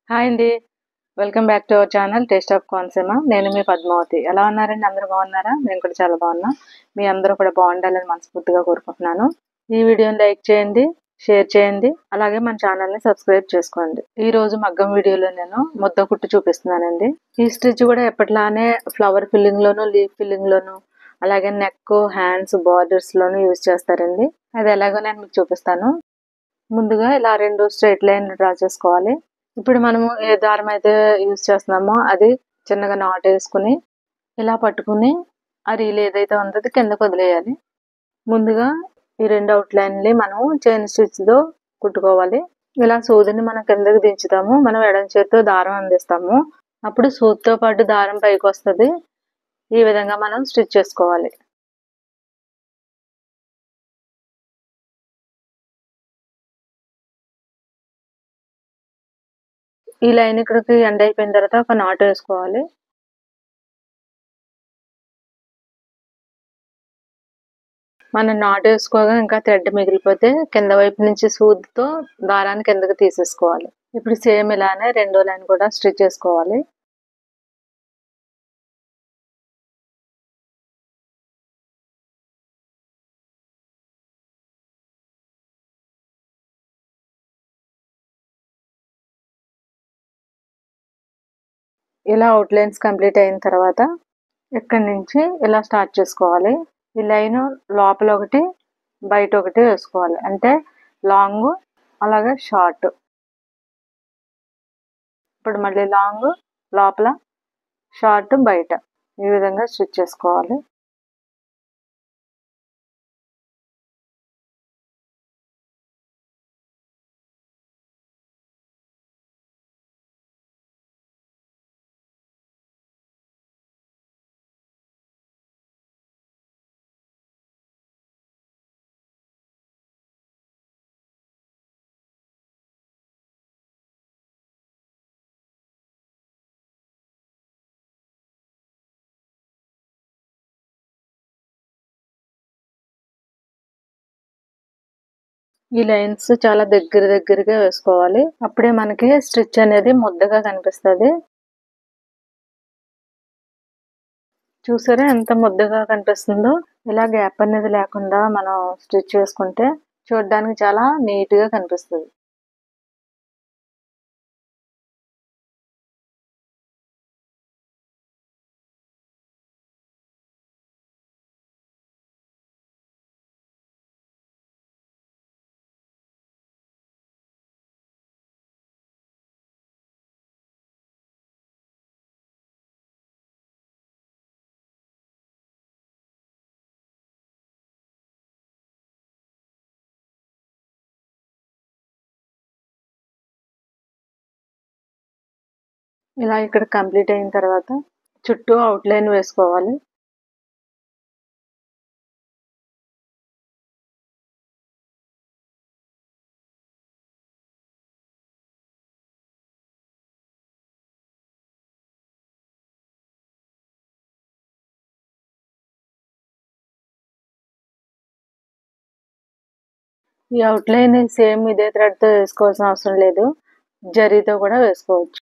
Hi అండి. Welcome back to our channel taste of Konaseema. నేను మీ పద్మావతి. ఎలా ఉన్నారండి? అందరూ బాగున్నారా? మేము కూడా చాలా బాగున్నాం. మీ అందరూ కూడా బాగుండాలని మనస్ఫూర్తిగా కోరుకుంటున్నాను. ఈ వీడియోని లైక్ చేయండి, షేర్ చేయండి, అలాగే మన ఛానల్ని సబ్స్క్రైబ్ చేసుకోండి. ఈ రోజు మగ్గం వీడియోలో నేను ముద్ద కుట్టు చూపిస్తున్నానండి. ఈ స్టిచ్ కూడా ఎప్పటిలానే ఫ్లవర్ ఫిల్లింగ్ లోను, లీఫ్ ఫిల్లింగ్ లోను, అలాగే నెక్, హ్యాండ్స్, బార్డర్స్ లోను యూజ్ చేస్తారండి. అది ఎలాగో నేను మీకు చూపిస్తాను. ముందుగా ఇలా 2 స్ట్రైట్ లైన్ డ్రా చేసుకోవాలి. ఇప్పుడు మనము ఏ దారం అయితే యూజ్ చేస్తున్నామో అది చిన్నగా నాట్ వేసుకుని ఇలా పట్టుకుని ఆ రీల్ ఏదైతే ఉందో అది కిందకు వదిలేయాలి. ముందుగా ఈ 2 అవుట్లైన్లు మనం చైన్ స్టిచ్తో కుట్టుకోవాలి. ఇలా సూదిని మనం కిందకి దించుతాము. మనం ఎడమ చేతితో దారం అందిస్తాము. అప్పుడు సూదితో పాటు దారం పైకి వస్తుంది. ఈ విధంగా మనం స్టిచ్ చేసుకోవాలి. ఈ లైన్ ఇక్కడికి ఎండ్ అయిపోయిన తర్వాత ఒక నాట్ వేసుకోవాలి. మనం నాట్ వేసుకోగా ఇంకా థ్రెడ్ మిగిలిపోతే కింద వైపు నుంచి సూదితో దారాన్ని కిందకి తీసేసుకోవాలి. ఇప్పుడు సేమ్ ఇలానే రెండో లైన్ కూడా స్టిచ్ చేసుకోవాలి. ఇలా అవుట్లైన్స్ కంప్లీట్ అయిన తర్వాత ఇక్కడి నుంచి ఇలా స్టార్ట్ చేసుకోవాలి. ఈ లైన్ లోపల ఒకటి బయట ఒకటి వేసుకోవాలి. అంటే లాంగ్ అలాగే షార్ట్. ఇప్పుడు మళ్ళీ లాంగ్ లోపల, షార్ట్ బయట, ఈ విధంగా స్టిచ్ చేసుకోవాలి. ఈ లైన్స్ చాలా దగ్గరగా వేసుకోవాలి. అప్పుడే మనకి స్టిచ్ అనేది ముద్దగా కనిపిస్తుంది. చూసారా ఎంత ముద్దగా కనిపిస్తుందో? ఇలా గ్యాప్ అనేది లేకుండా మనం స్టిచ్ చేసుకుంటే చూడడానికి చాలా నీట్ గా కనిపిస్తుంది. ఇలా ఇక్కడ కంప్లీట్ అయిన తర్వాత చుట్టూ అవుట్లైన్ వేసుకోవాలి. ఈ అవుట్లైన్ సేమ్ ఇదే థ్రెడ్ తో వేసుకోవాల్సిన అవసరం లేదు, జరీతో కూడా వేసుకోవచ్చు.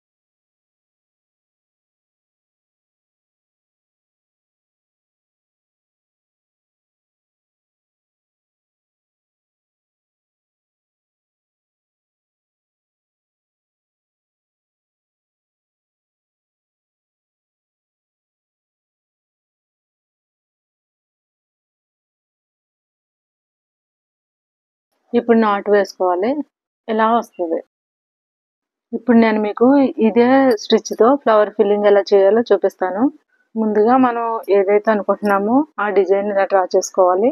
ఇప్పుడు నాట్ వేసుకోవాలి. ఇలా వస్తుంది. ఇప్పుడు నేను మీకు ఇదే స్టిచ్ తో ఫ్లవర్ ఫిల్లింగ్ ఎలా చేయాలో చూపిస్తాను. ముందుగా మనం ఏదైతే అనుకుంటున్నామో ఆ డిజైన్ ఇలా డ్రా చేసుకోవాలి.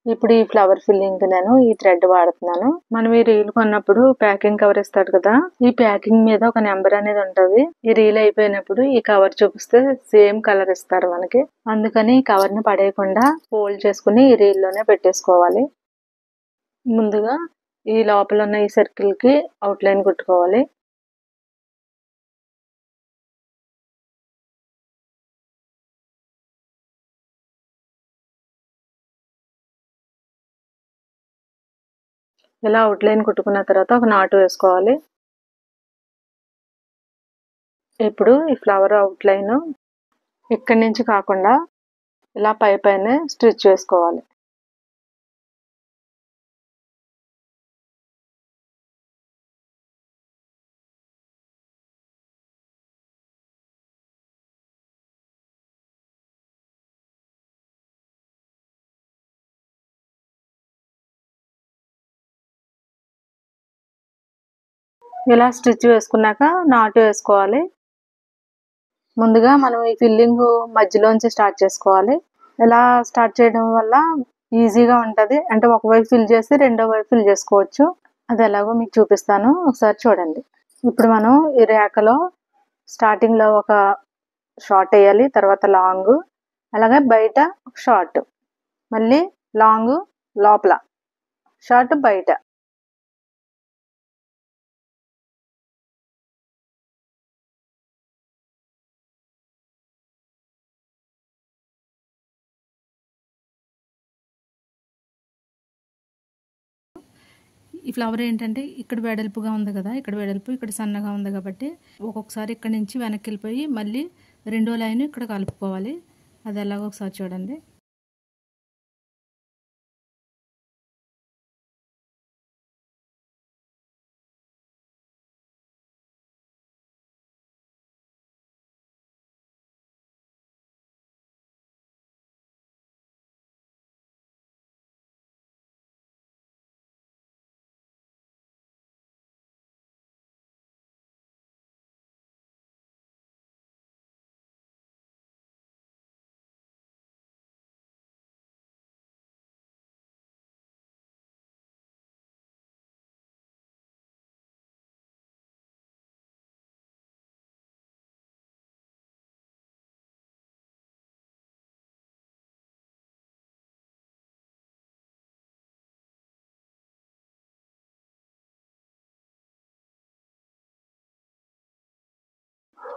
ఇప్పుడు ఈ ఫ్లవర్ ఫిల్లింగ్ నేను ఈ థ్రెడ్ వాడుతున్నాను. మనం ఈ రీల్ కొన్నప్పుడు ప్యాకింగ్ కవర్ ఇస్తాడు కదా, ఈ ప్యాకింగ్ మీద ఒక నెంబర్ అనేది ఉంటది. ఈ రీల్ అయిపోయినప్పుడు ఈ కవర్ చూపిస్తే సేమ్ కలర్ ఇస్తారు మనకి. అందుకని ఈ కవర్ ని పడేయకుండా ఫోల్డ్ చేసుకుని ఈ రీల్ లోనే పెట్టేసుకోవాలి. ముందుగా ఈ లోపల ఉన్న ఈ సర్కిల్ కి అవుట్లైన్ కుట్టుకోవాలి. ఇలా అవుట్లైన్ కుట్టుకున్న తర్వాత ఒక నాటు వేసుకోవాలి. ఇప్పుడు ఈ ఫ్లవర్ అవుట్లైన్ ఇక్కడి నుంచి కాకుండా ఇలా పైనే స్టిచ్ చేసుకోవాలి. ఇలా స్టిచ్ వేసుకున్నాక నాటు వేసుకోవాలి. ముందుగా మనం ఈ ఫిల్లింగ్ మధ్యలోంచి స్టార్ట్ చేసుకోవాలి. ఇలా స్టార్ట్ చేయడం వల్ల ఈజీగా ఉంటుంది. అంటే ఒకవైపు ఫిల్ చేసి రెండో వైపు ఫిల్ చేసుకోవచ్చు. అది ఎలాగో మీకు చూపిస్తాను, ఒకసారి చూడండి. ఇప్పుడు మనం ఈ రేఖలో స్టార్టింగ్లో ఒక షార్ట్ వేయాలి, తర్వాత లాంగ్, అలాగే బయట షార్ట్, మళ్ళీ లాంగ్ లోపల, షార్ట్ బయట. ఈ ఫ్లవర్ ఏంటంటే ఇక్కడ వెడల్పుగా ఉంది కదా, ఇక్కడ వెడల్పు ఇక్కడ సన్నగా ఉంది కాబట్టి ఒక్కొక్కసారి ఇక్కడ నుంచి వెనక్కి వెళ్ళిపోయి మళ్ళీ రెండో లైన్ ఇక్కడ కలుపుకోవాలి. అది ఎలాగో ఒకసారి చూడండి.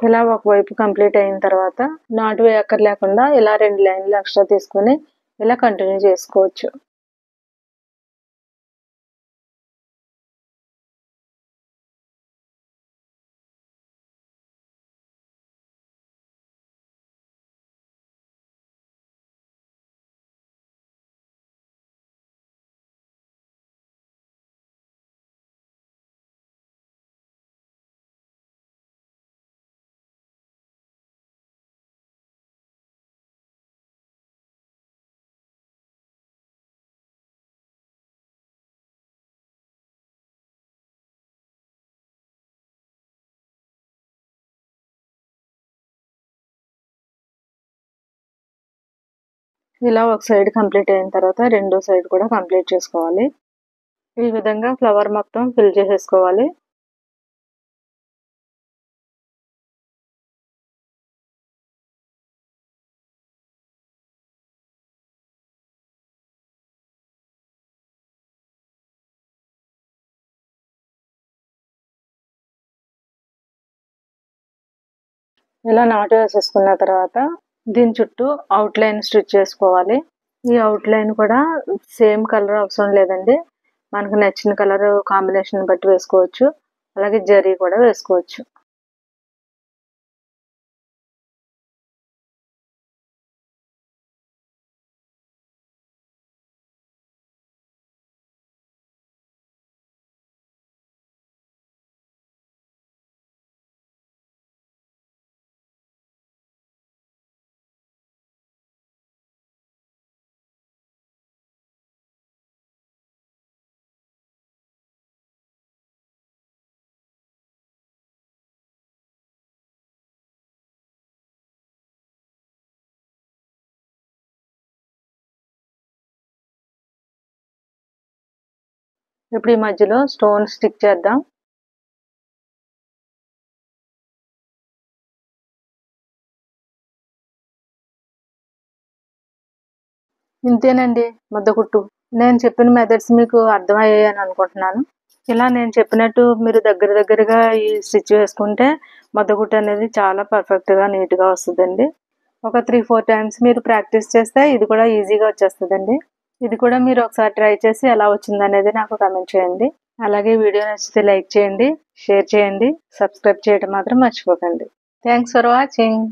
ఇలా ఒకవైపు కంప్లీట్ అయిన తర్వాత నాటు వేయక్కర్లేకుండా ఇలా 2 లైన్లు ఎక్స్ట్రా తీసుకొని ఇలా కంటిన్యూ చేసుకోవచ్చు. ఇలా ఒక సైడ్ కంప్లీట్ అయిన తర్వాత రెండో సైడ్ కూడా కంప్లీట్ చేసుకోవాలి. ఈ విధంగా ఫ్లవర్ మొత్తం ఫిల్ చేసేసుకోవాలి. ఇలా నాటు వేసేసుకున్న తర్వాత దీని చుట్టూ అవుట్లైన్ స్టిచ్ చేసుకోవాలి. ఈ అవుట్లైన్ కూడా సేమ్ కలర్ అవసరం లేదండి, మనకు నచ్చిన కలర్ కాంబినేషన్ బట్టి వేసుకోవచ్చు. అలాగే జరీ కూడా వేసుకోవచ్చు. ఇప్పుడు ఈ మధ్యలో స్టోన్ స్టిక్ చేద్దాం. ఇంతేనండి ముద్ద కుట్టు. నేను చెప్పిన మెథడ్స్ మీకు అర్థమయ్యాయని అనుకుంటున్నాను. ఇలా నేను చెప్పినట్టు మీరు దగ్గరగా ఈ స్టిచ్ వేసుకుంటే ముద్ద కుట్టు అనేది చాలా పర్ఫెక్ట్గా నీట్గా వస్తుందండి. ఒక 3-4 టైమ్స్ మీరు ప్రాక్టీస్ చేస్తే ఇది కూడా ఈజీగా వచ్చేస్తుందండి. ఇది కూడా మీరు ఒకసారి ట్రై చేసి ఎలా వచ్చిందనేది నాకు కామెంట్ చేయండి. అలాగే వీడియో నచ్చితే లైక్ చేయండి, షేర్ చేయండి, సబ్స్క్రైబ్ చేయడం మాత్రం మర్చిపోకండి. Thanks for watching.